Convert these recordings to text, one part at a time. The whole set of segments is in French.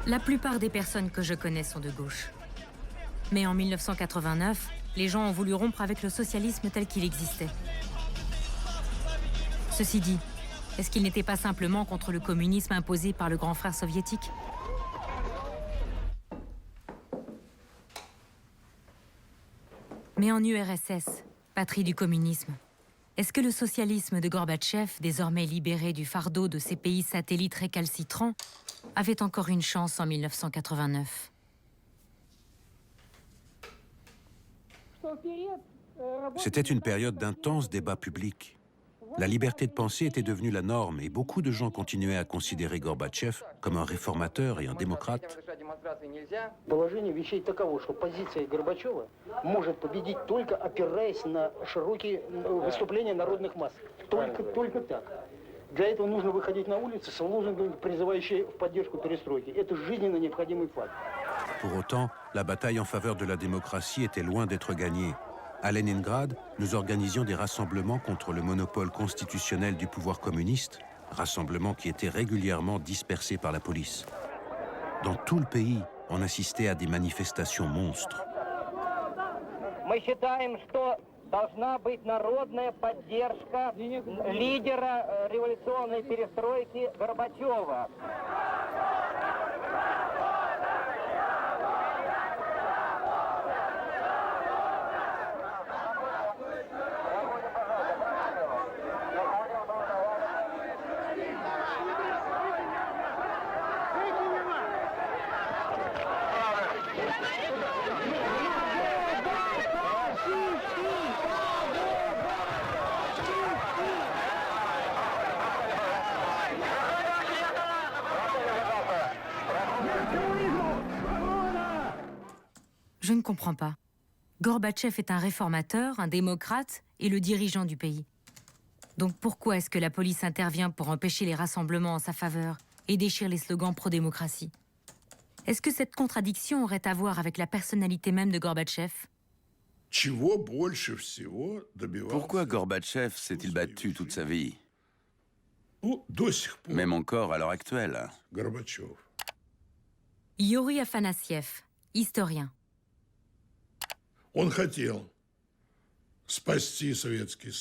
La plupart des personnes que je connais sont de gauche. Mais en 1989, les gens ont voulu rompre avec le socialisme tel qu'il existait. Ceci dit, est-ce qu'ils n'étaient pas simplement contre le communisme imposé par le grand frère soviétique? Mais en URSS, patrie du communisme, est-ce que le socialisme de Gorbatchev, désormais libéré du fardeau de ces pays satellites récalcitrants, avait encore une chance en 1989? C'était une période d'intenses débats publics. La liberté de penser était devenue la norme et beaucoup de gens continuaient à considérer Gorbatchev comme un réformateur et un démocrate. Положение вещей таково, что позиция Горбачева может победить только опираясь на широкие выступления народных масс. Только так. Для этого нужно выходить на улицы с лозунгами, призывающими в поддержку перестройки. Это жизненно необходимый факт. Pour autant, la bataille en faveur de la démocratie était loin d'être gagnée. À Leningrad, nous organisions des rassemblements contre le monopole constitutionnel du pouvoir communiste, rassemblements qui étaient régulièrement dispersés par la police. Dans tout le pays, on assistait à des manifestations monstres. Мы считаем, что должна быть народная поддержка лидера революционной перестройки Горбачева. Je ne comprends pas. Gorbatchev est un réformateur, un démocrate et le dirigeant du pays. Donc pourquoi est-ce que la police intervient pour empêcher les rassemblements en sa faveur et déchire les slogans pro-démocratie? Est-ce que cette contradiction aurait à voir avec la personnalité même de Gorbatchev? Pourquoi Gorbatchev s'est-il battu toute sa vie? Même encore à l'heure actuelle. Yuri Afanassiev, historien.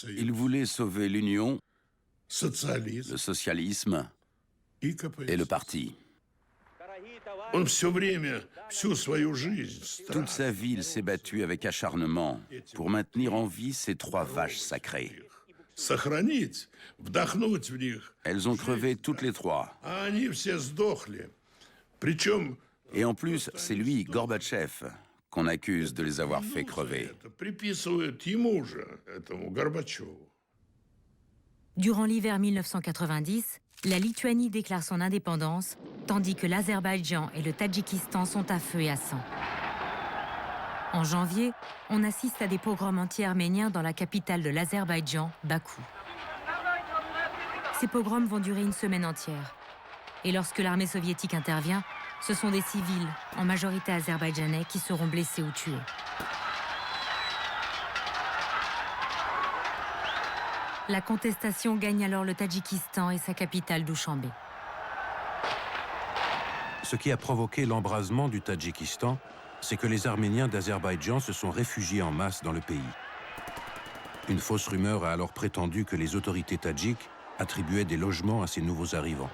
Il voulait sauver l'Union, le socialisme et le parti. Toute sa vie, il s'est battu avec acharnement pour maintenir en vie ces trois vaches sacrées. Elles ont crevé toutes les trois. Et en plus, c'est lui, Gorbatchev, qu'on accuse de les avoir fait crever. Durant l'hiver 1990, la Lituanie déclare son indépendance, tandis que l'Azerbaïdjan et le Tadjikistan sont à feu et à sang. En janvier, on assiste à des pogroms anti-arméniens dans la capitale de l'Azerbaïdjan, Bakou. Ces pogroms vont durer une semaine entière. Et lorsque l'armée soviétique intervient, ce sont des civils, en majorité azerbaïdjanais, qui seront blessés ou tués. La contestation gagne alors le Tadjikistan et sa capitale Douchanbé. Ce qui a provoqué l'embrasement du Tadjikistan, c'est que les Arméniens d'Azerbaïdjan se sont réfugiés en masse dans le pays. Une fausse rumeur a alors prétendu que les autorités tadjiques attribuaient des logements à ces nouveaux arrivants.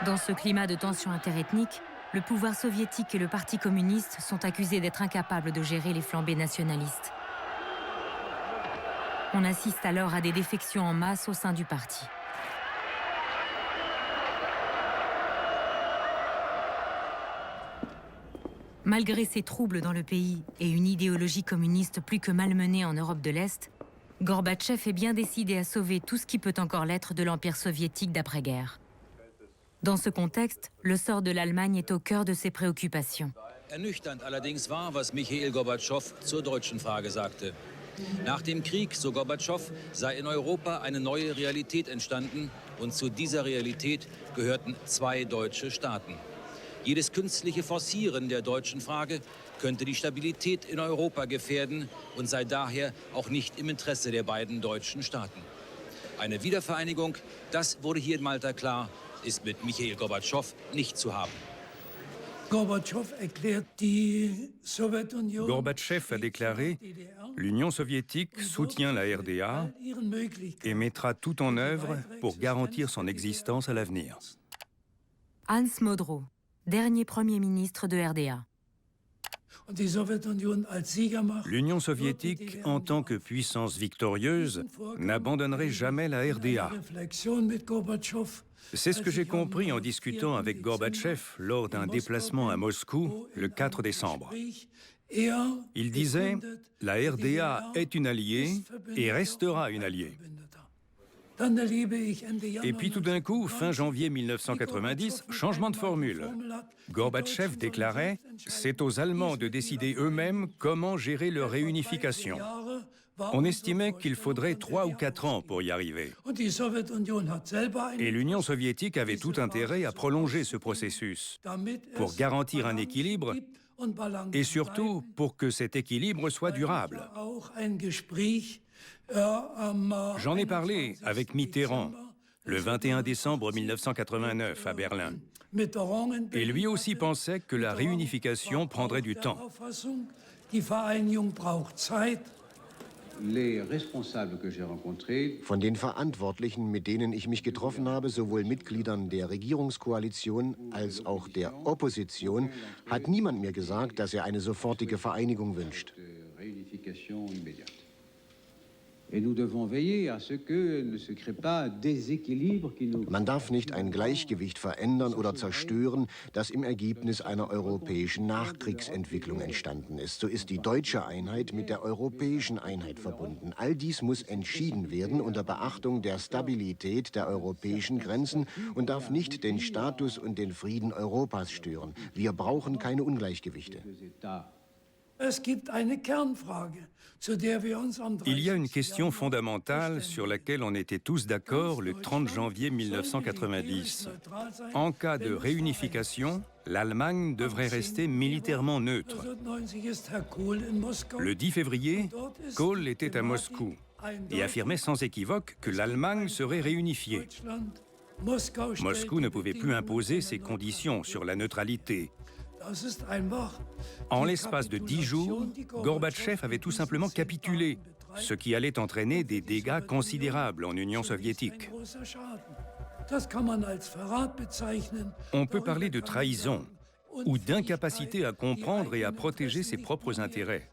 Dans ce climat de tension interethnique, le pouvoir soviétique et le Parti communiste sont accusés d'être incapables de gérer les flambées nationalistes. On assiste alors à des défections en masse au sein du parti. Malgré ces troubles dans le pays et une idéologie communiste plus que malmenée en Europe de l'Est, Gorbatchev est bien décidé à sauver tout ce qui peut encore l'être de l'Empire soviétique d'après-guerre. Dans ce contexte, le sort de l'Allemagne est au cœur de ses préoccupations. Ernüchternd allerdings war, was Michail Gorbatschow zur deutschen Frage sagte. Nach dem Krieg, so Gorbatschow, sei in Europa eine neue Realität entstanden Und zu dieser Realität gehörten 2 deutsche Staaten. Jedes künstliche Forcieren der deutschen Frage könnte die Stabilität in Europa gefährden und sei daher auch nicht im Interesse der beiden deutschen Staaten. Eine Wiedervereinigung, das wurde hier in Malta klar, ist mit Michail Gorbatschow nicht zu haben. Gorbatschev a déclaré « L'Union soviétique soutient la RDA et mettra tout en œuvre pour garantir son existence à l'avenir. » Hans Modrow, dernier Premier ministre de RDA. L'Union soviétique, en tant que puissance victorieuse, n'abandonnerait jamais la RDA. C'est ce que j'ai compris en discutant avec Gorbatchev lors d'un déplacement à Moscou le 4 décembre. Il disait « La RDA est une alliée et restera une alliée ». Et puis tout d'un coup, fin janvier 1990, changement de formule. Gorbatchev déclarait « C'est aux Allemands de décider eux-mêmes comment gérer leur réunification ». On estimait qu'il faudrait 3 ou 4 ans pour y arriver. Et l'Union soviétique avait tout intérêt à prolonger ce processus pour garantir un équilibre et surtout pour que cet équilibre soit durable. J'en ai parlé avec Mitterrand le 21 décembre 1989 à Berlin. Et lui aussi pensait que la réunification prendrait du temps. Von den Verantwortlichen, mit denen ich mich getroffen habe, sowohl Mitgliedern der Regierungskoalition als auch der Opposition, hat niemand mir gesagt, dass er eine sofortige Vereinigung wünscht. Man darf nicht ein Gleichgewicht verändern oder zerstören, das im Ergebnis einer europäischen Nachkriegsentwicklung entstanden ist. So ist die deutsche Einheit mit der europäischen Einheit verbunden. All dies muss entschieden werden unter Beachtung der Stabilität der europäischen Grenzen und darf nicht den Status und den Frieden Europas stören. Wir brauchen keine Ungleichgewichte. Es gibt eine Kernfrage. Il y a une question fondamentale sur laquelle on était tous d'accord le 30 janvier 1990. En cas de réunification, l'Allemagne devrait rester militairement neutre. Le 10 février, Kohl était à Moscou et affirmait sans équivoque que l'Allemagne serait réunifiée. Moscou ne pouvait plus imposer ses conditions sur la neutralité. En l'espace de 10 jours, Gorbatchev avait tout simplement capitulé, ce qui allait entraîner des dégâts considérables en Union soviétique. On peut parler de trahison ou d'incapacité à comprendre et à protéger ses propres intérêts.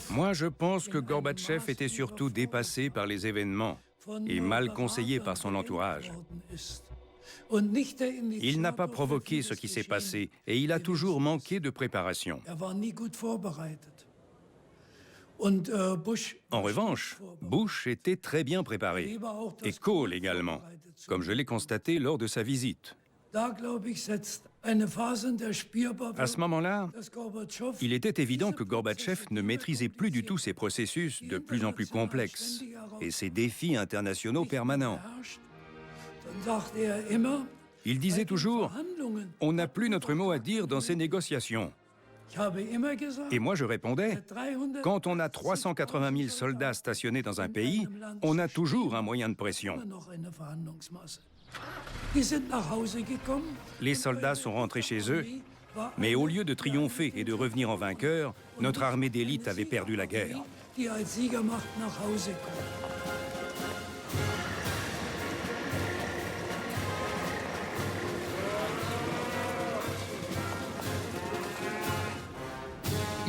Moi, je pense que Gorbatchev était surtout dépassé par les événements et mal conseillé par son entourage. Il n'a pas provoqué ce qui s'est passé et il a toujours manqué de préparation. En revanche, Bush était très bien préparé, et Kohl également, comme je l'ai constaté lors de sa visite. À ce moment-là, il était évident que Gorbatchev ne maîtrisait plus du tout ces processus de plus en plus complexes et ces défis internationaux permanents. Il disait toujours « On n'a plus notre mot à dire dans ces négociations ». Et moi je répondais « Quand on a 380 000 soldats stationnés dans un pays, on a toujours un moyen de pression ». Les soldats sont rentrés chez eux, mais au lieu de triompher et de revenir en vainqueurs, notre armée d'élite avait perdu la guerre.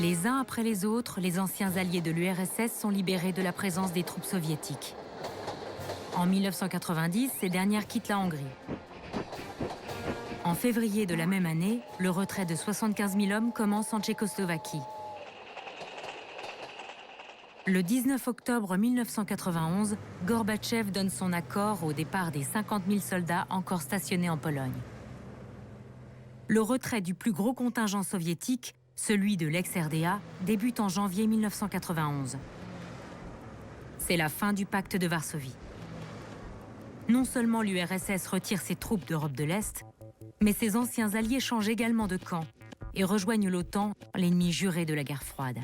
Les uns après les autres, les anciens alliés de l'URSS sont libérés de la présence des troupes soviétiques. En 1990, ces dernières quittent la Hongrie. En février de la même année, le retrait de 75 000 hommes commence en Tchécoslovaquie. Le 19 octobre 1991, Gorbatchev donne son accord au départ des 50 000 soldats encore stationnés en Pologne. Le retrait du plus gros contingent soviétique, celui de l'ex-RDA, débute en janvier 1991. C'est la fin du pacte de Varsovie. Non seulement l'URSS retire ses troupes d'Europe de l'Est, mais ses anciens alliés changent également de camp et rejoignent l'OTAN, l'ennemi juré de la guerre froide.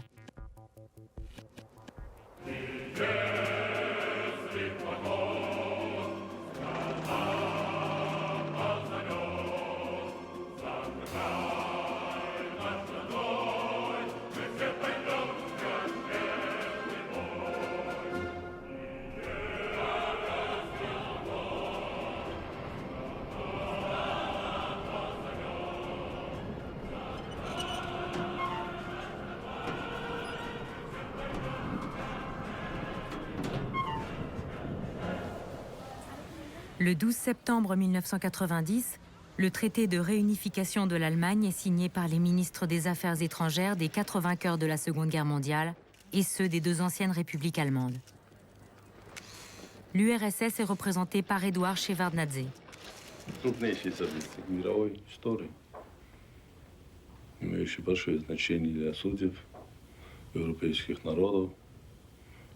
Le 12 septembre 1990, le traité de réunification de l'Allemagne est signé par les ministres des Affaires étrangères des 4 vainqueurs de la Seconde Guerre mondiale et ceux des 2 anciennes républiques allemandes. L'URSS est représentée par Eduard Shevardnadze. Крупнейший событие мировой истории, имеющий большое значение для судеб европейских народов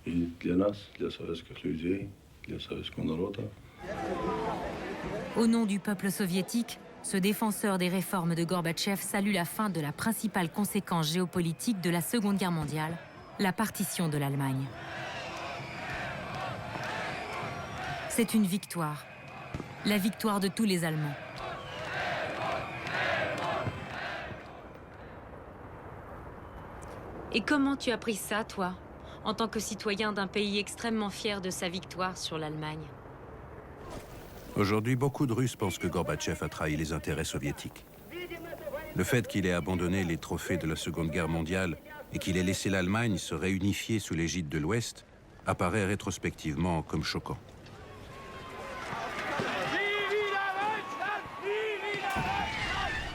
и для нас, для советских людей, для советского народа. Au nom du peuple soviétique, ce défenseur des réformes de Gorbatchev salue la fin de la principale conséquence géopolitique de la Seconde Guerre mondiale, la partition de l'Allemagne. C'est une victoire, la victoire de tous les Allemands. Et comment tu as pris ça, toi, en tant que citoyen d'un pays extrêmement fier de sa victoire sur l'Allemagne ? Aujourd'hui, beaucoup de Russes pensent que Gorbatchev a trahi les intérêts soviétiques. Le fait qu'il ait abandonné les trophées de la Seconde Guerre mondiale et qu'il ait laissé l'Allemagne se réunifier sous l'égide de l'Ouest apparaît rétrospectivement comme choquant.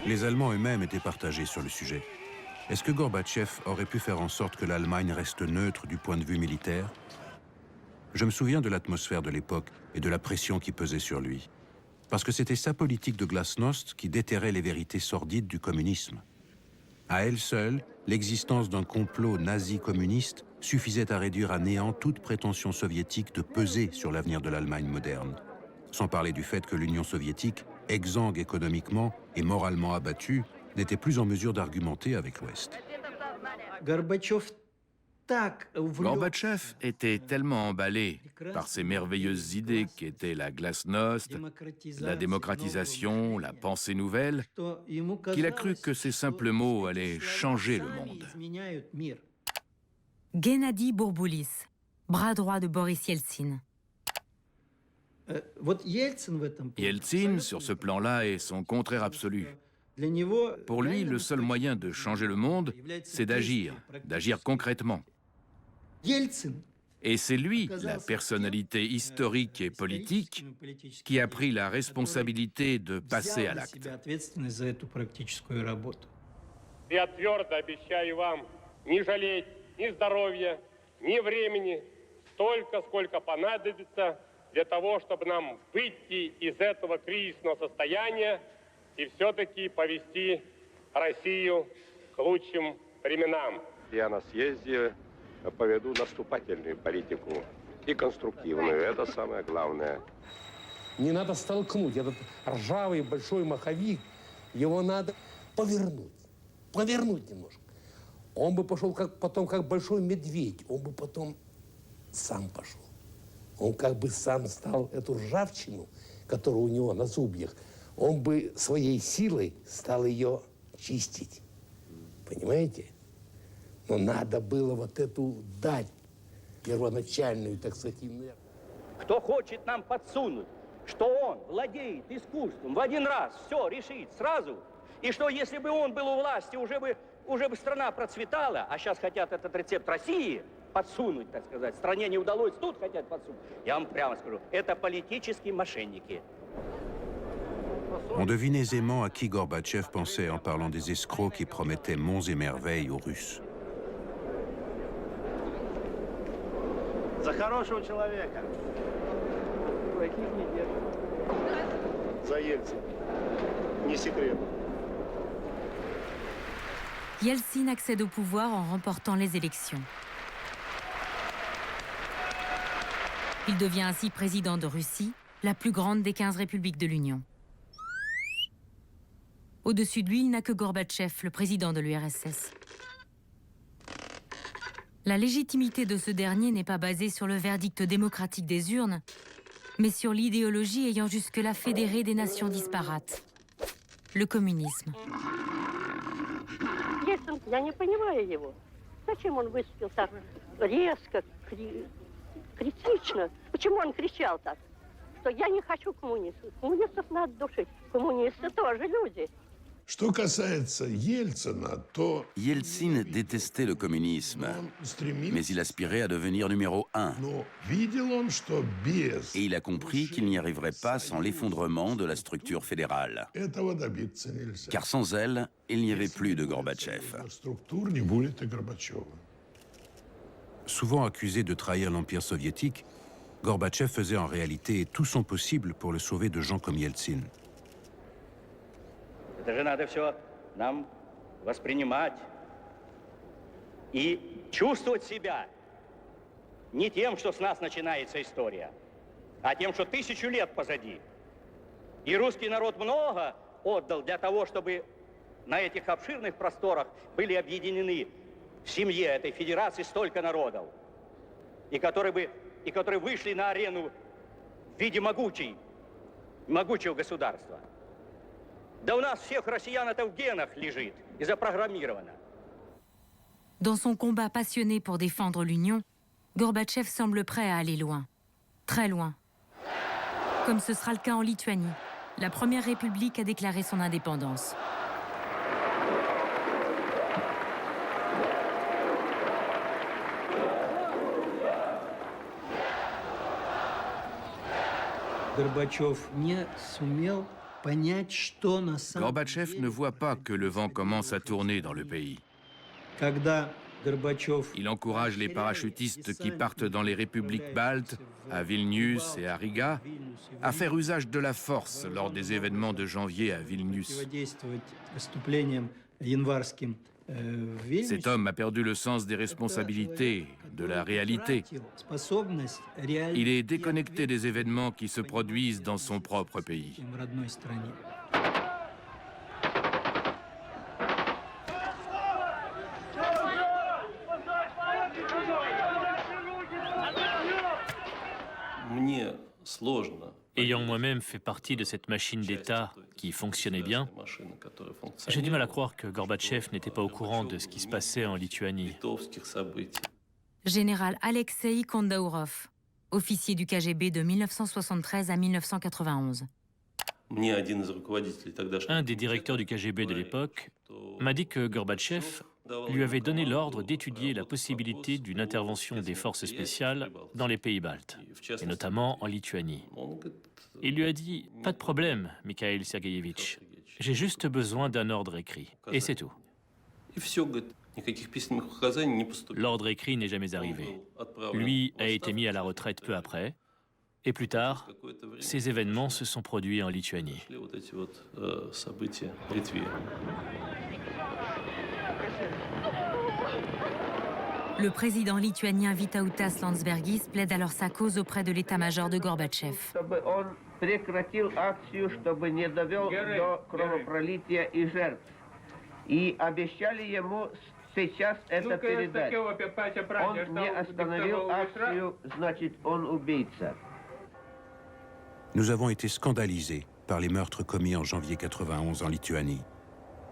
Les Allemands eux-mêmes étaient partagés sur le sujet. Est-ce que Gorbatchev aurait pu faire en sorte que l'Allemagne reste neutre du point de vue militaire ? Je me souviens de l'atmosphère de l'époque et de la pression qui pesait sur lui. Parce que c'était sa politique de glasnost qui déterrait les vérités sordides du communisme. À elle seule, l'existence d'un complot nazi-communiste suffisait à réduire à néant toute prétention soviétique de peser sur l'avenir de l'Allemagne moderne. Sans parler du fait que l'Union soviétique, exsangue économiquement et moralement abattue, n'était plus en mesure d'argumenter avec l'Ouest. Gorbatchev était tellement emballé par ces merveilleuses idées qu'étaient la glasnost, la démocratisation, la pensée nouvelle, qu'il a cru que ces simples mots allaient changer le monde. Gennady Bourboulis, bras droit de Boris Yeltsin. Yeltsin, sur ce plan-là, est son contraire absolu. Pour lui, le seul moyen de changer le monde, c'est d'agir concrètement. Et c'est lui, la personnalité historique et politique, qui a pris la responsabilité de passer à l'acte. Я твердо обещаю вам не жалеть ни здоровья, ни времени, столько, сколько понадобится для того, чтобы нам выйти из этого кризисного состояния и все-таки повести Россию к лучшим временам. Я на съезде поведу наступательную политику и конструктивную. Это самое главное. Не надо столкнуть этот ржавый большой маховик. Его надо повернуть немножко. Он бы пошел потом как большой медведь. Он бы потом сам пошел. Он как бы сам стал эту ржавчину, которая у него на зубьях, он бы своей силой стал ее чистить. Понимаете? Но надо было вот эту дать первоначальную, так сказать, энергию. Кто хочет нам подсунуть, что он владеет искусством, в один раз все решит сразу, и что если бы он был у власти, уже бы страна процветала, а сейчас хотят этот рецепт России подсунуть, так сказать, стране не удалось, тут хотят подсунуть. Я вам прямо скажу, это политические мошенники. On devine aisément à qui Gorbatchev pensait en parlant des escrocs qui promettaient monts et merveilles aux Russes. За хорошего человека. Плохих не держит. За Ельцин. Не секрет. Yeltsin accède au pouvoir en remportant les élections. Il devient ainsi président de Russie, la plus grande des 15 républiques de l'Union. Au-dessus de lui, il n'a que Gorbatchev, le président de l'URSS. La légitimité de ce dernier n'est pas basée sur le verdict démocratique des urnes, mais sur l'idéologie ayant jusque-là fédéré des nations disparates, le communisme. Я не понимаю его. Зачем он выступил так резко, критично? Почему он кричал так? Что я не хочу коммунистов. Коммунистов надо душить. Коммунисты тоже люди. Что касается Ельцина, то... Yeltsin détestait le communisme, mais il aspirait à devenir numéro 1. Et il a compris qu'il n'y arriverait pas sans l'effondrement de la structure fédérale. Car sans elle, il n'y avait plus de Gorbatchev. Souvent accusé de trahir l'Empire soviétique, Gorbatchev faisait en réalité tout son possible pour le sauver de gens comme Yeltsin. Это же надо все нам воспринимать и чувствовать себя не тем, что с нас начинается история, а тем, что 1000 лет позади. И русский народ много отдал для того, чтобы на этих обширных просторах были объединены в семье этой федерации столько народов, и которые вышли на арену в виде могучего государства. Да у нас всех россиян это в генах лежит и запрограммировано. Dans son combat passionné pour défendre l'Union, Gorbatchev semble prêt à aller loin, très loin. Comme ce sera le cas en Lituanie, la première république à déclarer son indépendance. Gorbatchev ne voit pas que le vent commence à tourner dans le pays. Il encourage les parachutistes qui partent dans les républiques baltes, à Vilnius et à Riga, à faire usage de la force lors des événements de janvier à Vilnius. Cet homme a perdu le sens des responsabilités, de la réalité. Il est déconnecté des événements qui se produisent dans son propre pays. Ayant moi-même fait partie de cette machine d'État qui fonctionnait bien, j'ai du mal à croire que Gorbatchev n'était pas au courant de ce qui se passait en Lituanie. Général Alexei Kondaourov, officier du KGB de 1973 à 1991. Un des directeurs du KGB de l'époque m'a dit que Gorbatchev lui avait donné l'ordre d'étudier la possibilité d'une intervention des forces spéciales dans les pays baltes, et notamment en Lituanie. Il lui a dit « Pas de problème, Mikhail Sergeyevitch, j'ai juste besoin d'un ordre écrit, et c'est tout. » L'ordre écrit n'est jamais arrivé. Lui a été mis à la retraite peu après, et plus tard, ces événements se sont produits en Lituanie. Le président lituanien Vytautas Landsbergis plaide alors sa cause auprès de l'état-major de Gorbatchev. Nous avons été scandalisés par les meurtres commis en janvier 91 en Lituanie.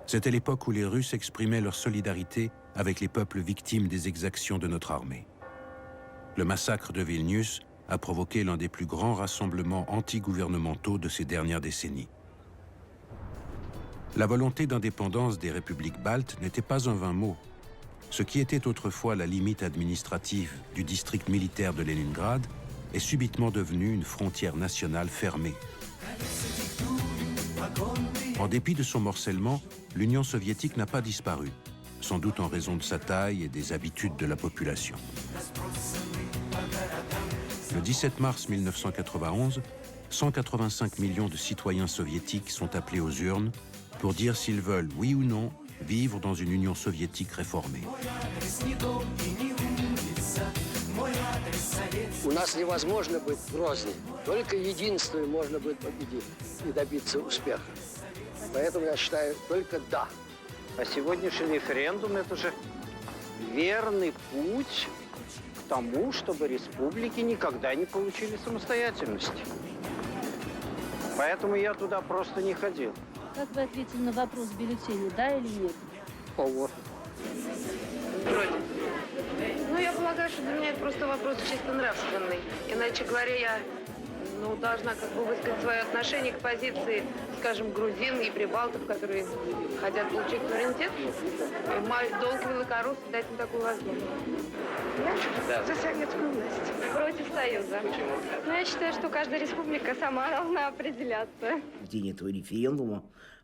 C'était l'époque où les Russes exprimaient leur solidarité avec les peuples victimes des exactions de notre armée. Le massacre de Vilnius a provoqué l'un des plus grands rassemblements anti-gouvernementaux de ces dernières décennies. La volonté d'indépendance des républiques baltes n'était pas un vain mot. Ce qui était autrefois la limite administrative du district militaire de Leningrad est subitement devenu une frontière nationale fermée. En dépit de son morcellement, l'Union soviétique n'a pas disparu, sans doute en raison de sa taille et des habitudes de la population. Le 17 mars 1991, 185 millions de citoyens soviétiques sont appelés aux urnes pour dire s'ils veulent, oui ou non, vivre dans une Union soviétique réformée. У нас невозможно быть грозным. Только единственным можно будет победить и добиться успеха. Поэтому я считаю только «да». А сегодняшний референдум – это же верный путь к тому, чтобы республики никогда не получили самостоятельности. Поэтому я туда просто не ходил. Как вы ответили на вопрос в бюллетене, да или нет? Ого. Вроде. Ну, я полагаю, что для меня это просто вопрос чисто нравственный. Иначе говоря, я должна как бы высказать свое отношение к позиции, скажем, грузин и прибалтов, которые хотят получить суверенитет. И мой долг великорусов дать им такую возможность. Я за советскую власть. Против Союза. Почему? Ну, я считаю, что каждая республика сама должна определяться.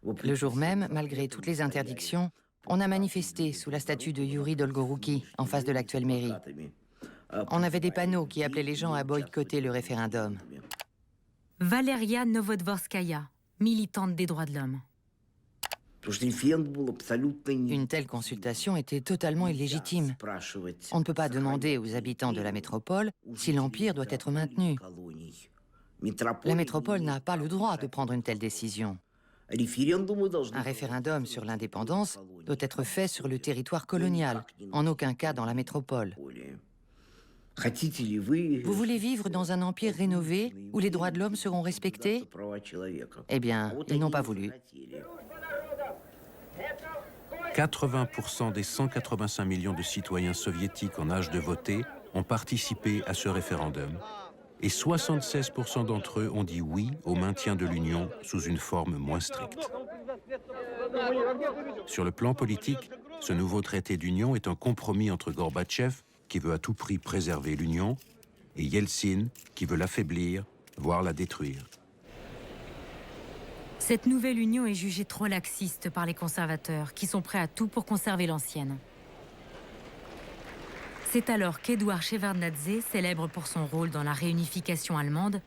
Le jour même, malgré toutes les interdictions, on a manifesté sous la statue de Yuri Dolgorouki, en face de l'actuelle mairie. On avait des panneaux qui appelaient les gens à boycotter le référendum. Valeria Novodvorskaya, militante des droits de l'homme. Une telle consultation était totalement illégitime. On ne peut pas demander aux habitants de la métropole si l'Empire doit être maintenu. La métropole n'a pas le droit de prendre une telle décision. Un référendum sur l'indépendance doit être fait sur le territoire colonial, en aucun cas dans la métropole. Vous voulez vivre dans un empire rénové où les droits de l'homme seront respectés? Eh bien, ils n'ont pas voulu. 80% des 185 millions de citoyens soviétiques en âge de voter ont participé à ce référendum. Et 76% d'entre eux ont dit oui au maintien de l'Union sous une forme moins stricte. Sur le plan politique, ce nouveau traité d'union est un compromis entre Gorbatchev, qui veut à tout prix préserver l'Union, et Yeltsin, qui veut l'affaiblir, voire la détruire. Cette nouvelle union est jugée trop laxiste par les conservateurs, qui sont prêts à tout pour conserver l'ancienne. C'est alors qu'Édouard Shevardnadze, célèbre pour son rôle dans la réunification allemande,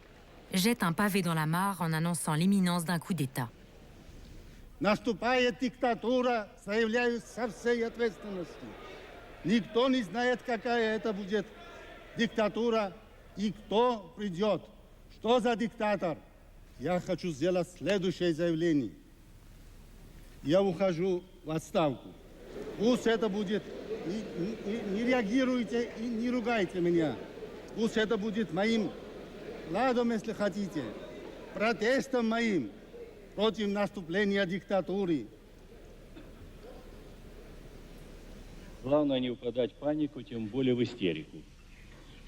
jette un pavé dans la mare en annonçant l'imminence d'un coup d'État. Наступает диктатура, заявляю со всей ответственностью. Никто не знает, какая это будет диктатура и кто придет. Что за диктатор? Я хочу сделать следующее заявление. Я ухожу в отставку. Пусть это будет, не реагируйте и не ругайте меня. Пусть это будет моим ладом, если хотите, протестом моим против наступления диктатуры. Главное не упадать в панику, тем более в истерику.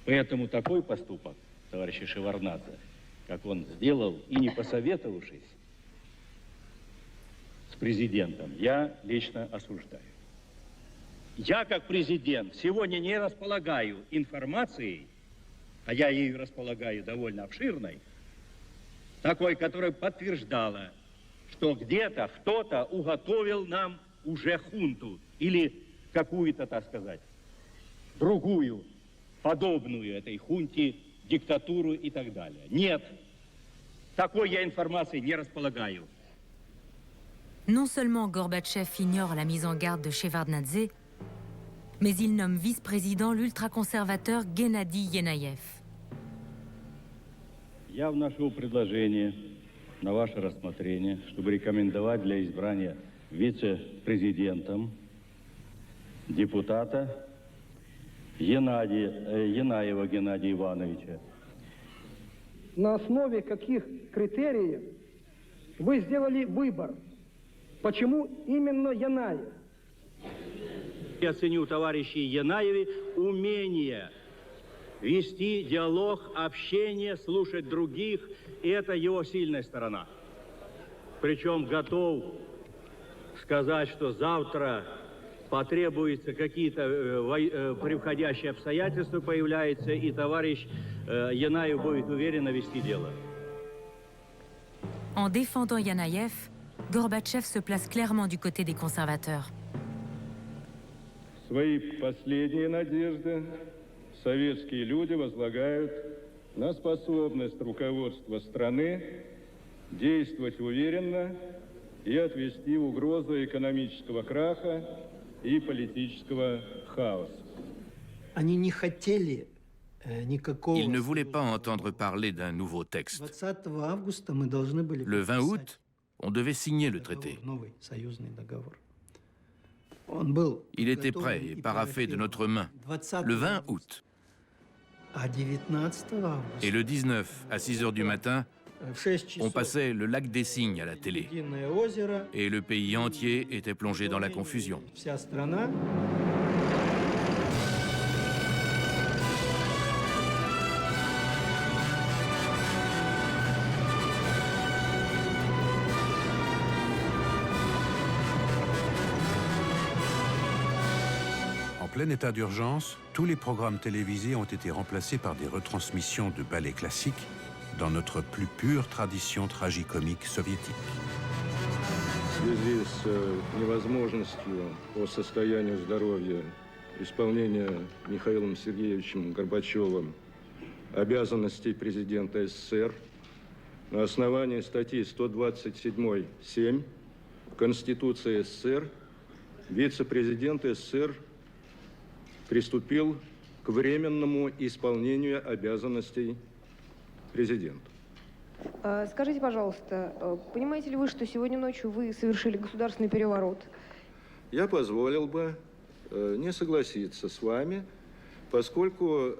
Поэтому такой поступок, товарища Шеварднадзе, как он сделал, и не посоветовавшись с президентом, я лично осуждаю. Я, как президент, сегодня не располагаю информацией, а я ею располагаю довольно обширной, такой, которая подтверждала, что где-то кто-то уготовил нам уже хунту или какую-то, так сказать, другую, подобную этой хунте, диктатуру и так далее. Нет, такой я информацией не располагаю. Non seulement Gorbatchev ignore la mise en garde de Shevardnadze, mais il nomme vice-président l'ultraconservateur Gennady Yenayev. Я вношу предложение на ваше рассмотрение, чтобы рекомендовать для избрания вице-президентом депутата Янаева Геннадия Ивановича. На основе каких критериев вы сделали выбор? Почему именно Янаев? Я ценю товарищей Янаеве умение вести диалог, общение, слушать других, и это его сильная сторона. Причем готов сказать, что завтра потребуются какие-то превходящие обстоятельства, появляются, и товарищ Янаев будет уверенно вести дело. En défendant Yanayev, Gorbatchev se place clairement du côté des conservateurs. Свои последние надежды советские люди возлагают на способность руководства страны действовать уверенно и отвести угрозу экономического краха и политического хаоса. Они не хотели Il ne voulait pas entendre parler d'un nouveau texte. Le 20 août, on devait signer le traité. Il était prêt et paraphé de notre main, le 20 août. Et le 19, à 6 heures du matin, on passait le lac des Cygnes à la télé. Et le pays entier était plongé dans la confusion. En plein état d'urgence, tous les programmes télévisés ont été remplacés par des retransmissions de ballets classiques dans notre plus pure tradition tragikomique soviétique. В связи с невозможностью по состоянию здоровья исполнения Михаилом Сергеевичем Горбачевым обязанностей президента СССР на основании статьи 127.7 Конституции СССР вице-президент СССР приступил к временному исполнению обязанностей президента. Скажите, пожалуйста, понимаете ли вы, что сегодня ночью вы совершили государственный переворот? Я позволил бы не согласиться с вами, поскольку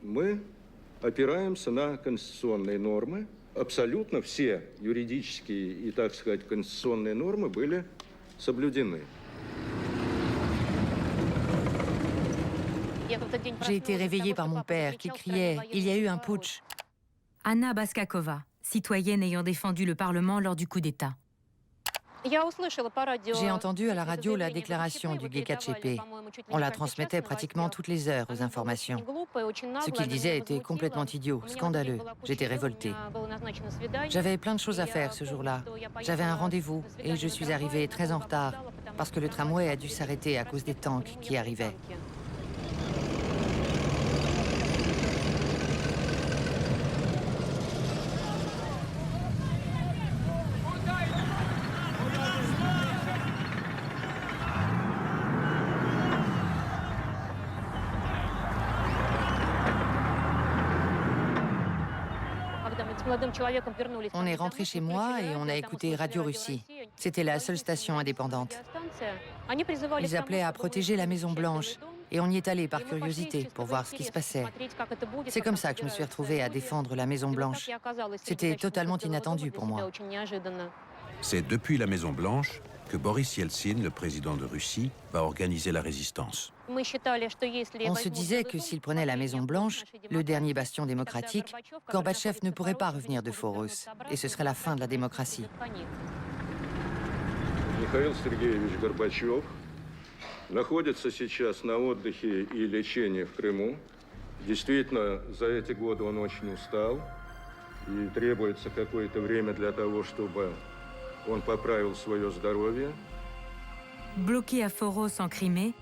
мы опираемся на конституционные нормы. Абсолютно все юридические и, так сказать, конституционные нормы были соблюдены. J'ai été réveillée par mon père qui criait « Il y a eu un putsch ». Anna Baskakova, citoyenne ayant défendu le Parlement lors du coup d'État. J'ai entendu à la radio la déclaration du GKCP. On la transmettait pratiquement toutes les heures aux informations. Ce qu'il disait était complètement idiot, scandaleux. J'étais révoltée. J'avais plein de choses à faire ce jour-là. J'avais un rendez-vous et je suis arrivée très en retard parce que le tramway a dû s'arrêter à cause des tanks qui arrivaient. On est rentré chez moi et on a écouté Radio Russie. C'était la seule station indépendante. Ils appelaient à protéger la Maison Blanche et on y est allé par curiosité pour voir ce qui se passait. C'est comme ça que je me suis retrouvée à défendre la Maison Blanche. C'était totalement inattendu pour moi. C'est depuis la Maison Blanche que Boris Yeltsin, le président de Russie, va organiser la résistance. On se disait que s'il prenait la Maison Blanche, le dernier bastion démocratique, Gorbatchev ne pourrait pas revenir de Foros, et ce serait la fin de la démocratie. Михаил Сергеевич Горбачев находится сейчас на отдыхе и лечении в Крыму. Действительно, за эти годы он очень устал, и требуется какое-то время для того, чтобы он поправил свое здоровье. Bloqué à Foros en Crimée,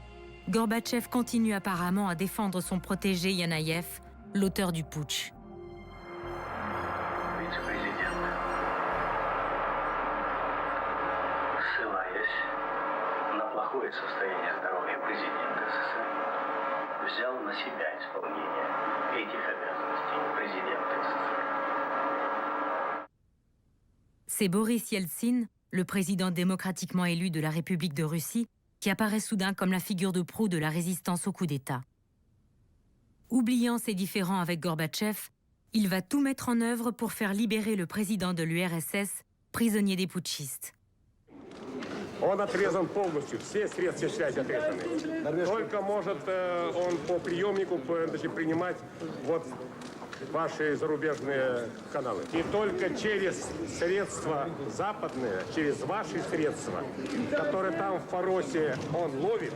Gorbatchev continue apparemment à défendre son protégé Yanayev, l'auteur du putsch. C'est Boris Yeltsin, le président démocratiquement élu de la République de Russie, qui apparaît soudain comme la figure de proue de la résistance au coup d'État. Oubliant ses différends avec Gorbatchev, il va tout mettre en œuvre pour faire libérer le président de l'URSS, prisonnier des putschistes. Он отрезан полностью, все средства связи отрезаны. Только может он по приемнику принимать вот ваши зарубежные каналы. И только через средства западные, через ваши средства, которые там в Форосе он ловит,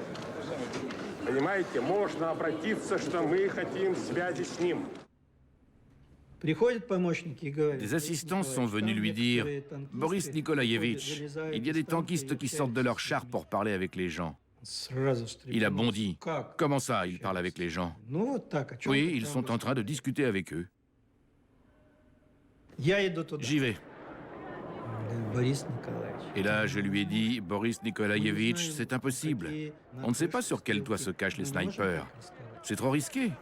понимаете, можно обратиться, что мы хотим связи с ним. Des assistants sont venus lui dire « Boris Nikolaïevitch, il y a des tankistes qui sortent de leur char pour parler avec les gens. » Il a bondi. « Comment ça, ils parlent avec les gens ?»« Oui, ils sont en train de discuter avec eux. » J'y vais. Et là, je lui ai dit « Boris Nikolaïevitch, c'est impossible. On ne sait pas sur quel toit se cachent les snipers. C'est trop risqué.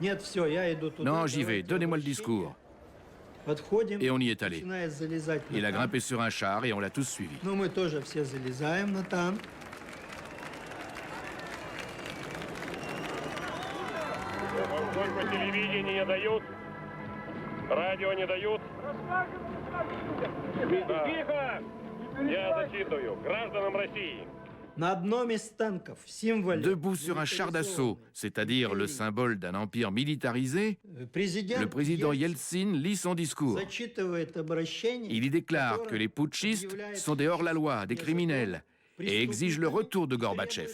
Non, j'y vais, donnez-moi le discours. Et on y est allé. Il a grimpé sur un char et on l'a tous suivi. Поскольку телевидение не дают, радио не дают. Тихо! Я зачитываю. Гражданам России. Debout sur un char d'assaut, c'est-à-dire le symbole d'un empire militarisé, le président Yeltsin lit son discours. Il y déclare que les putschistes sont des hors-la-loi, des criminels, et exige le retour de Gorbatchev.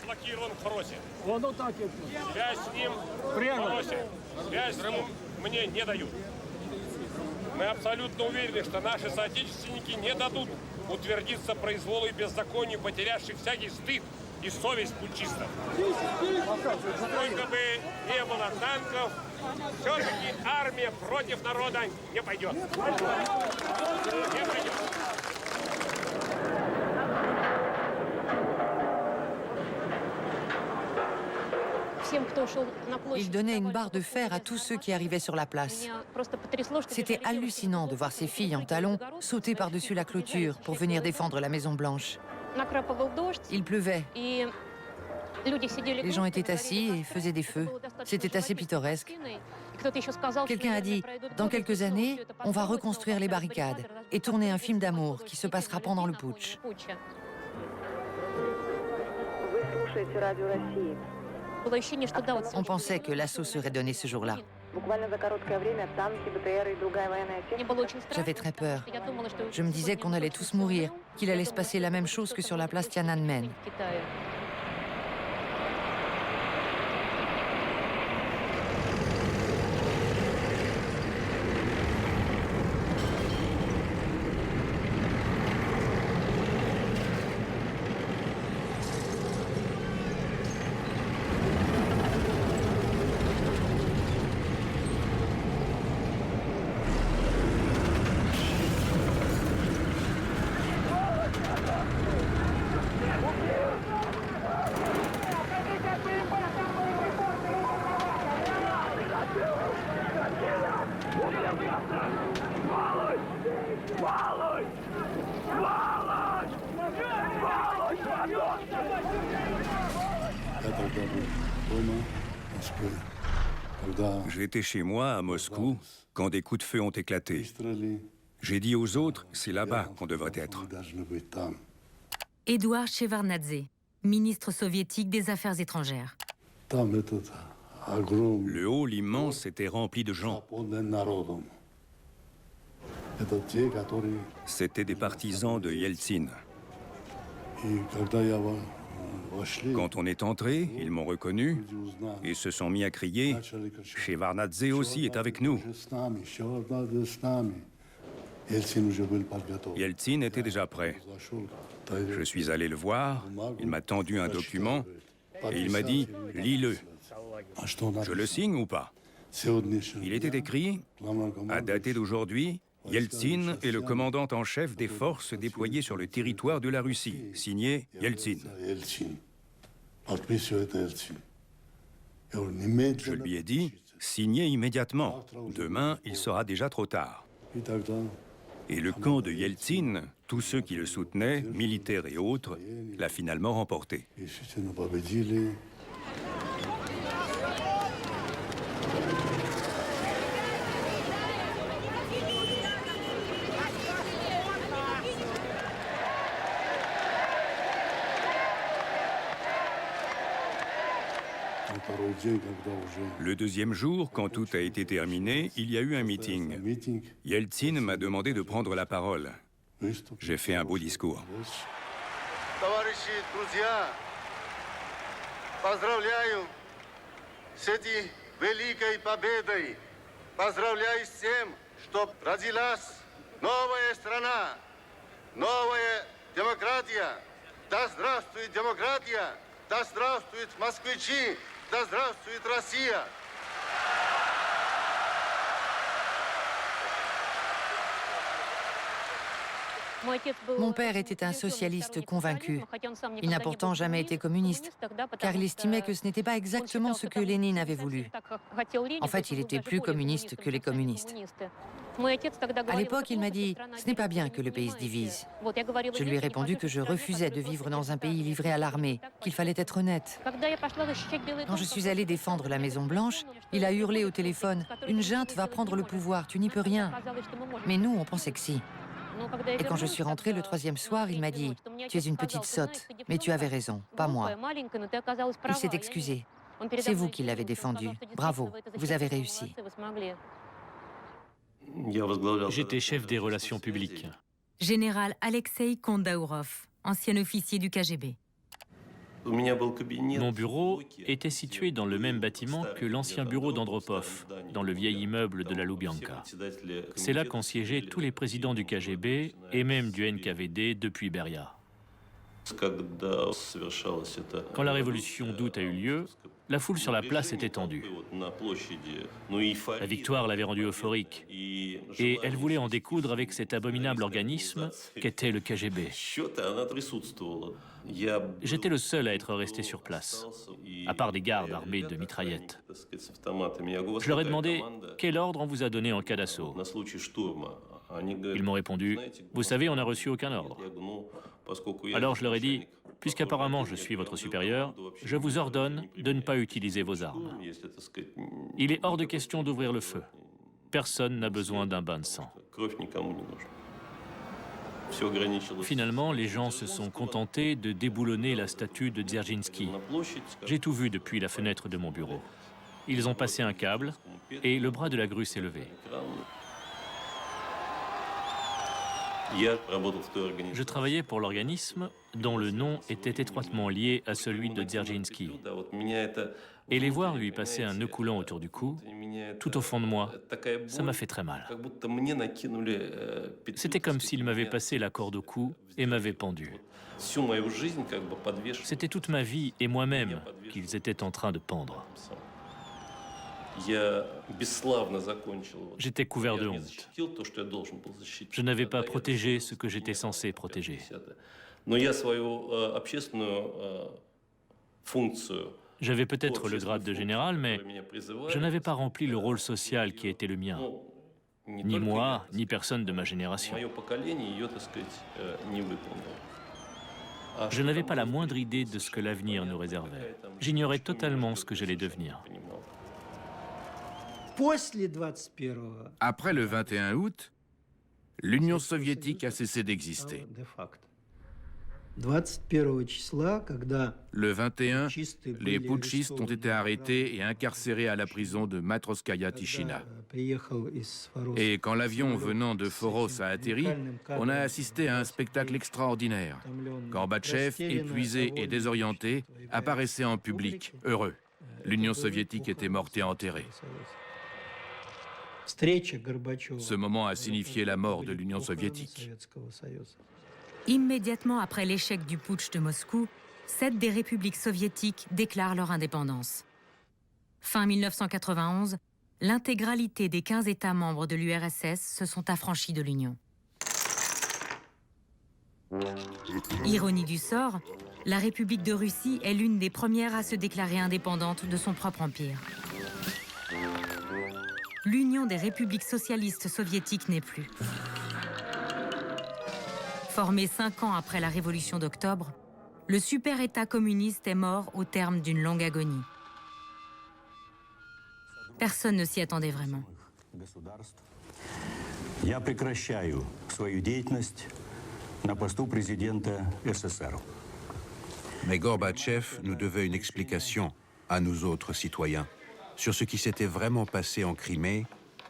Блокирован в Фросе. Связь с ним в Фросе. Связь с ним мне не дают. Мы абсолютно уверены, что наши соотечественники не дадут утвердиться произволу и беззаконию, потерявших всякий стыд и совесть путчистов. Сколько бы не было танков, все-таки армия против народа не пойдет. Не пойдет. Il donnait une barre de fer à tous ceux qui arrivaient sur la place. C'était hallucinant de voir ces filles en talons sauter par-dessus la clôture pour venir défendre la Maison-Blanche. Il pleuvait. Les gens étaient assis et faisaient des feux. C'était assez pittoresque. Quelqu'un a dit, dans quelques années, on va reconstruire les barricades et tourner un film d'amour qui se passera pendant le putsch. On pensait que l'assaut serait donné ce jour-là. J'avais très peur. Je me disais qu'on allait tous mourir, qu'il allait se passer la même chose que sur la place Tiananmen. J'étais chez moi, à Moscou, quand des coups de feu ont éclaté. J'ai dit aux autres, c'est là-bas qu'on devrait être. Édouard Shevardnadze, ministre soviétique des Affaires étrangères. Le hall immense était rempli de gens. C'étaient des partisans de Yeltsin. Quand on est entré, ils m'ont reconnu et se sont mis à crier « Shevardnadze aussi est avec nous ». Yeltsin était déjà prêt. Je suis allé le voir, il m'a tendu un document et il m'a dit « Lis-le ». Je le signe ou pas? Il était écrit, à dater d'aujourd'hui, Yeltsin est le commandant en chef des forces déployées sur le territoire de la Russie. Signé Yeltsin. Je lui ai dit, signez immédiatement. Demain, il sera déjà trop tard. Et le camp de Yeltsin, tous ceux qui le soutenaient, militaires et autres, l'a finalement remporté. Le deuxième jour, quand tout a été terminé, il y a eu un meeting. Yeltsin m'a demandé de prendre la parole. J'ai fait un beau discours. Товарищи, друзья, поздравляю с этой великой победой. Поздравляю с тем, что родилась новая страна, новая демократия. Да здравствует демократия, да здравствуют москвичи, да здравствует Россия! Mon père était un socialiste convaincu. Il n'a pourtant jamais été communiste, car il estimait que ce n'était pas exactement ce que Lénine avait voulu. En fait, il était plus communiste que les communistes. À l'époque, il m'a dit « Ce n'est pas bien que le pays se divise ». Je lui ai répondu que je refusais de vivre dans un pays livré à l'armée, qu'il fallait être honnête. Quand je suis allée défendre la Maison-Blanche, il a hurlé au téléphone « Une junte va prendre le pouvoir, tu n'y peux rien ». Mais nous, on pensait que si. Et quand je suis rentrée le 3e soir, il m'a dit « Tu es une petite sotte, mais tu avais raison, pas moi ». Il s'est excusé. C'est vous qui l'avez défendu. Bravo, vous avez réussi. J'étais chef des relations publiques. Général Alexei Kondaourov, ancien officier du KGB. Mon bureau était situé dans le même bâtiment que l'ancien bureau d'Andropov, dans le vieil immeuble de la Loubianka. C'est là qu'ont siégé tous les présidents du KGB et même du NKVD depuis Beria. Quand la révolution d'août a eu lieu, la foule sur la place était tendue. La victoire l'avait rendue euphorique et elle voulait en découdre avec cet abominable organisme qu'était le KGB. J'étais le seul à être resté sur place, à part des gardes armés de mitraillettes. Je leur ai demandé quel ordre on vous a donné en cas d'assaut. Ils m'ont répondu « Vous savez, on n'a reçu aucun ordre ». Alors je leur ai dit « Puisqu'apparemment je suis votre supérieur, je vous ordonne de ne pas utiliser vos armes. Il est hors de question d'ouvrir le feu. Personne n'a besoin d'un bain de sang. » Finalement, les gens se sont contentés de déboulonner la statue de Dzerzhinsky. J'ai tout vu depuis la fenêtre de mon bureau. Ils ont passé un câble et le bras de la grue s'est levé. Je travaillais pour l'organisme dont le nom était étroitement lié à celui de Dzerzhinsky. Et les voir lui passer un nœud coulant autour du cou, tout au fond de moi, ça m'a fait très mal. C'était comme s'il m'avait passé la corde au cou et m'avait pendu. C'était toute ma vie et moi-même qu'ils étaient en train de pendre. J'étais couvert de honte. Je n'avais pas protégé ce que j'étais censé protéger. J'avais peut-être le grade de général, mais je n'avais pas rempli le rôle social qui était le mien. Ni moi, ni personne de ma génération. Je n'avais pas la moindre idée de ce que l'avenir nous réservait. J'ignorais totalement ce que j'allais devenir. Après le 21 août, l'Union soviétique a cessé d'exister. Le 21, les putschistes ont été arrêtés et incarcérés à la prison de Matrosskaya Tichina. Et quand l'avion venant de Foros a atterri, on a assisté à un spectacle extraordinaire. Gorbatchev, épuisé et désorienté, apparaissait en public, heureux. L'Union soviétique était morte et enterrée. Ce moment a signifié la mort de l'Union soviétique. Immédiatement après l'échec du putsch de Moscou, 7 des républiques soviétiques déclarent leur indépendance. Fin 1991, l'intégralité des 15 États membres de l'URSS se sont affranchis de l'Union. Ironie du sort, la République de Russie est l'une des premières à se déclarer indépendante de son propre empire. L'Union des républiques socialistes soviétiques n'est plus. Formé 5 ans après la Révolution d'Octobre, le super-État communiste est mort au terme d'une longue agonie. Personne ne s'y attendait vraiment. Я прекращаю свою деятельность на посту президента СССР. Mais Gorbatchev nous devait une explication, à nous autres citoyens, sur ce qui s'était vraiment passé en Crimée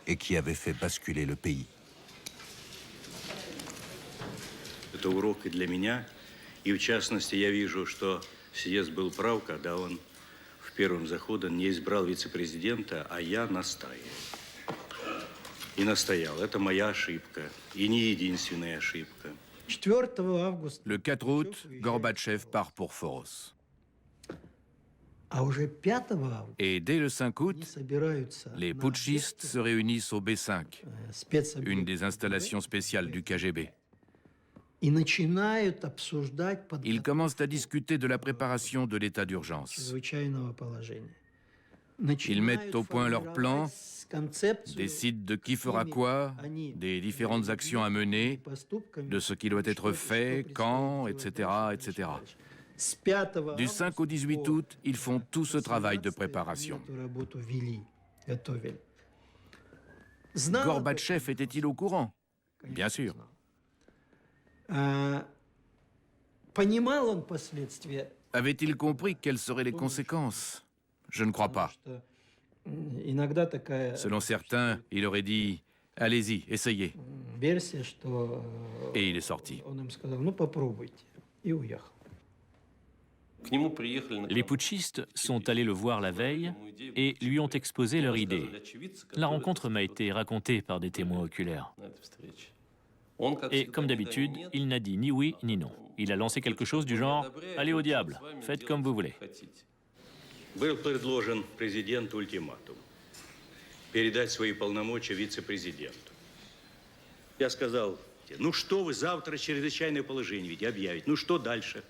et qui avait fait basculer le pays. Это урок и для меня, и в частности я вижу, что Сиес был прав, когда он в первом заходе не избрал вице-президента, а я настаивал. И настоял. Это моя ошибка, и не единственная ошибка. Le 4 août, Gorbatchev part pour Foros. Et dès le 5 août, les putschistes se réunissent au B5, une des installations spéciales du KGB. Ils commencent à discuter de la préparation de l'état d'urgence. Ils mettent au point leur plan, décident de qui fera quoi, des différentes actions à mener, de ce qui doit être fait, quand, etc., etc. Du 5 au 18 août, ils font tout ce travail de préparation. Gorbatchev était-il au courant? Bien sûr. Avait-il compris quelles seraient les conséquences? Je ne crois pas. Selon certains, il aurait dit « Allez-y, essayez ». Et il est sorti. Les putschistes sont allés le voir la veille et lui ont exposé leur idée. La rencontre m'a été racontée par des témoins oculaires. Et comme d'habitude, il n'a dit ni oui ni non. Il a lancé quelque chose du genre « Allez au diable, faites comme vous voulez ». Был предложен президенту ультиматум передать свои полномочия вице-президенту. Я сказал, ну что вы завтра чрезвычайное положение ведь объявите, ну что дальше?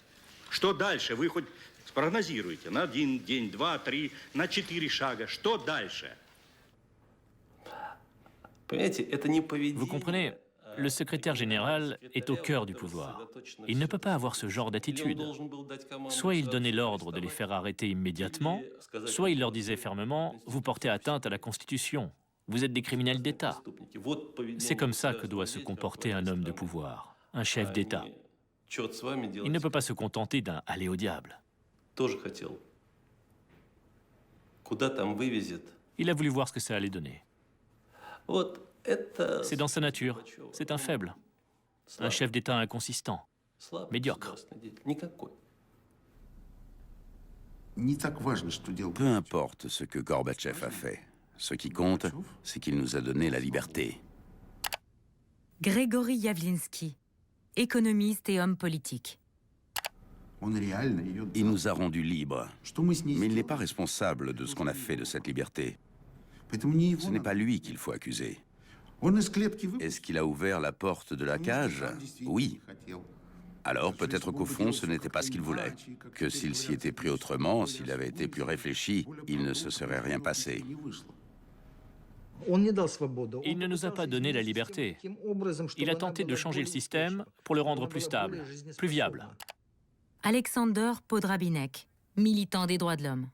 Что дальше? Вы хоть спрогнозируете на 1 день, 2, 3, на 4 шага. Что дальше? Vous comprenez, le secrétaire général est au cœur du pouvoir. Il ne peut pas avoir ce genre d'attitude. Soit il donnait l'ordre de les faire arrêter immédiatement, soit il leur disait fermement « Vous portez atteinte à la Constitution. Vous êtes des criminels d'État. » C'est comme ça que doit se comporter un homme de pouvoir, un chef d'État. Il ne peut pas se contenter d'un « aller au diable ». Il a voulu voir ce que ça allait donner. C'est dans sa nature. C'est un faible. Un chef d'État inconsistant. Médiocre. Peu importe ce que Gorbatchev a fait. Ce qui compte, c'est qu'il nous a donné la liberté. Grégory Yavlinsky, économiste et homme politique. Il nous a rendus libres. Mais il n'est pas responsable de ce qu'on a fait de cette liberté. Ce n'est pas lui qu'il faut accuser. Est-ce qu'il a ouvert la porte de la cage? Oui. Alors peut-être qu'au fond, ce n'était pas ce qu'il voulait. Que s'il s'y était pris autrement, s'il avait été plus réfléchi, il ne se serait rien passé. Il ne nous a pas donné la liberté. Il a tenté de changer le système pour le rendre plus stable, plus viable. Alexander Podrabinek, militant des droits de l'homme.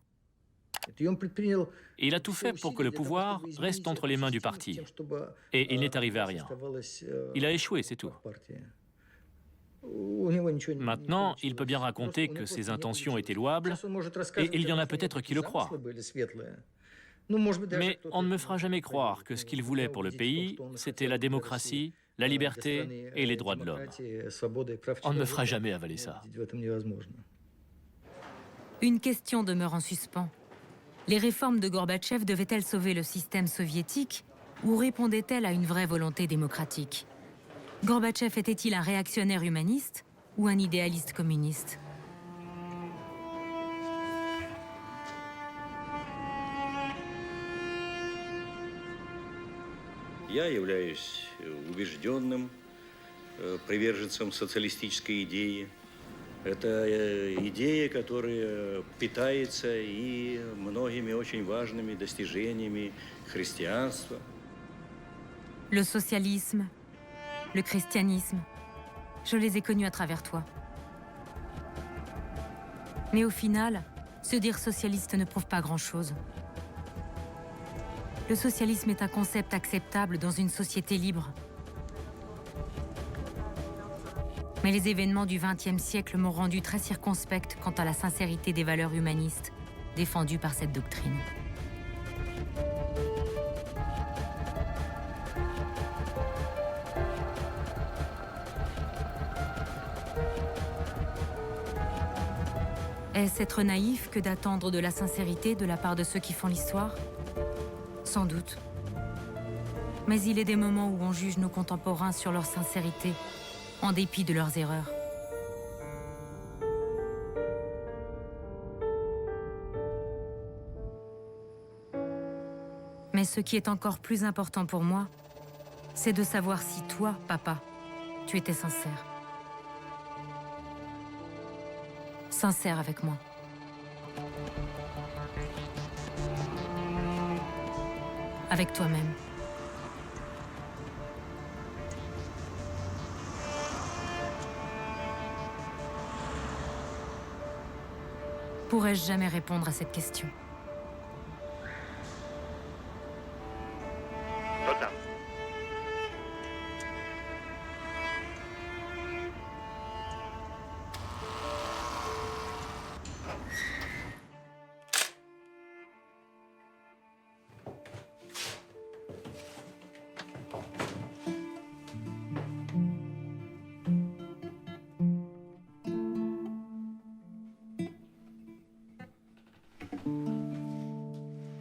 Il a tout fait pour que le pouvoir reste entre les mains du parti. Et il n'est arrivé à rien. Il a échoué, c'est tout. Maintenant, il peut bien raconter que ses intentions étaient louables, et il y en a peut-être qui le croient. Mais on ne me fera jamais croire que ce qu'il voulait pour le pays, c'était la démocratie, la liberté et les droits de l'homme. On ne me fera jamais avaler ça. Une question demeure en suspens. Les réformes de Gorbatchev devaient-elles sauver le système soviétique ou répondaient-elles à une vraie volonté démocratique? Gorbatchev était-il un réactionnaire humaniste ou un idéaliste communiste? Я являюсь убежденным приверженцем социалистической идеи. Это идея, которая питается и многими очень важными достижениями христианства. Le socialisme, le christianisme, je les ai connus à travers toi. Mais au final, se dire socialiste ne prouve pas grand-chose. Le socialisme est un concept acceptable dans une société libre. Mais les événements du XXe siècle m'ont rendu très circonspecte quant à la sincérité des valeurs humanistes défendues par cette doctrine. Est-ce être naïf que d'attendre de la sincérité de la part de ceux qui font l'histoire? Sans doute. Mais il est des moments où on juge nos contemporains sur leur sincérité, en dépit de leurs erreurs. Mais ce qui est encore plus important pour moi, c'est de savoir si toi, papa, tu étais sincère. sincère avec moi. Avec toi-même. Pourrais-je jamais répondre à cette question? Total.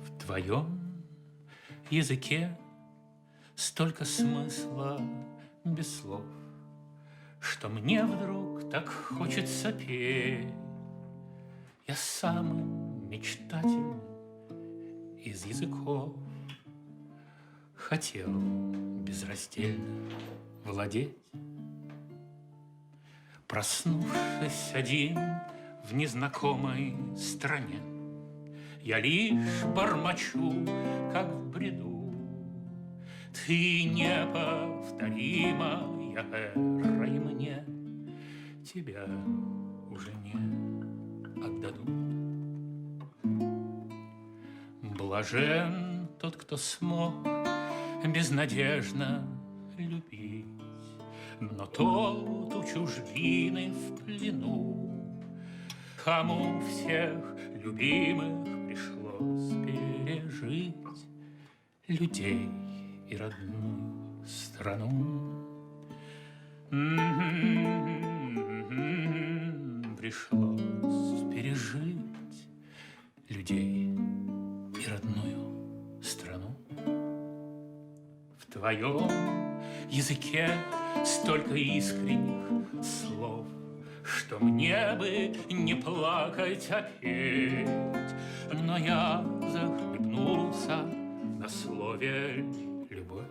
В твоем языке столько смысла без слов, что мне вдруг так хочется петь. Я самый мечтательный из языков хотел безраздельно владеть. Проснувшись один в незнакомой стране, я лишь бормочу, как в бреду. Ты неповторимая эра, и мне тебя уже не отдаду. Блажен тот, кто смог безнадежно любить, но тот у чужбины в плену, кому всех любимых пришлось пережить, людей и родную страну. Пришлось пережить людей и родную страну. В твоем языке столько искренних слов, что мне бы не плакать, а петь. Но я захлебнулся на слове «любовь»,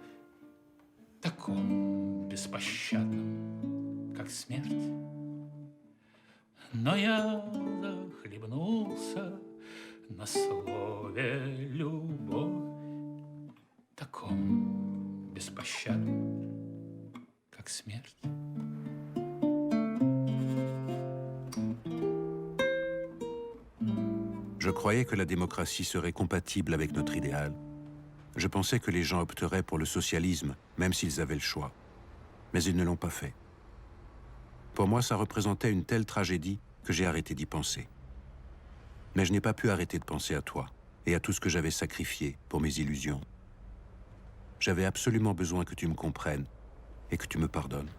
таком беспощадном, как смерть. Но я захлебнулся на слове «любовь», таком беспощадном, как смерть. Je croyais que la démocratie serait compatible avec notre idéal. Je pensais que les gens opteraient pour le socialisme, même s'ils avaient le choix. Mais ils ne l'ont pas fait. Pour moi, ça représentait une telle tragédie que j'ai arrêté d'y penser. Mais je n'ai pas pu arrêter de penser à toi et à tout ce que j'avais sacrifié pour mes illusions. J'avais absolument besoin que tu me comprennes et que tu me pardonnes.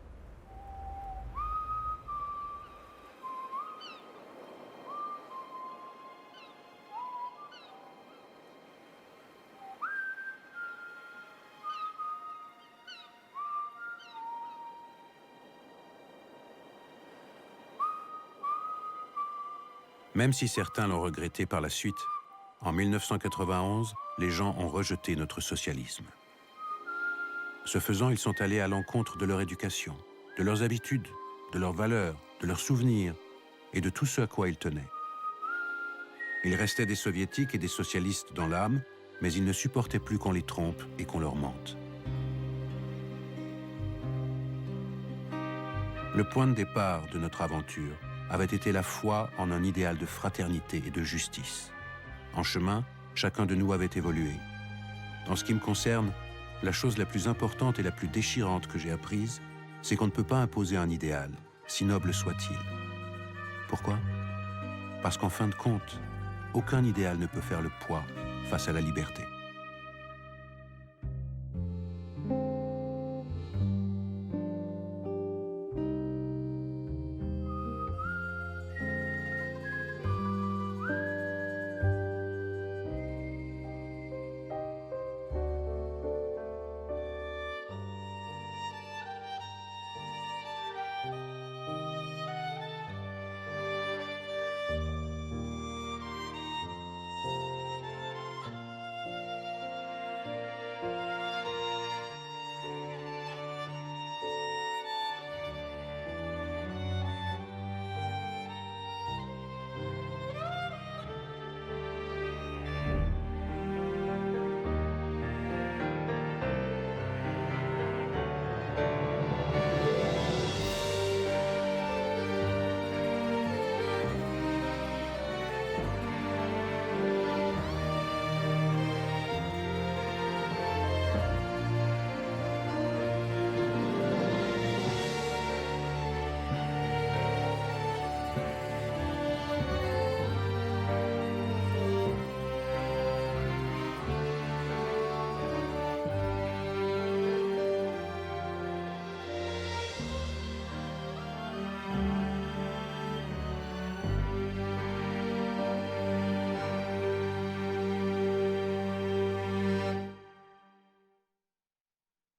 Même si certains l'ont regretté par la suite, en 1991, les gens ont rejeté notre socialisme. Ce faisant, ils sont allés à l'encontre de leur éducation, de leurs habitudes, de leurs valeurs, de leurs souvenirs et de tout ce à quoi ils tenaient. Il restait des soviétiques et des socialistes dans l'âme, mais ils ne supportaient plus qu'on les trompe et qu'on leur mente. Le point de départ de notre aventure avait été la foi en un idéal de fraternité et de justice. En chemin, chacun de nous avait évolué. En ce qui me concerne, la chose la plus importante et la plus déchirante que j'ai apprise, c'est qu'on ne peut pas imposer un idéal, si noble soit-il. Pourquoi? Parce qu'en fin de compte, aucun idéal ne peut faire le poids face à la liberté.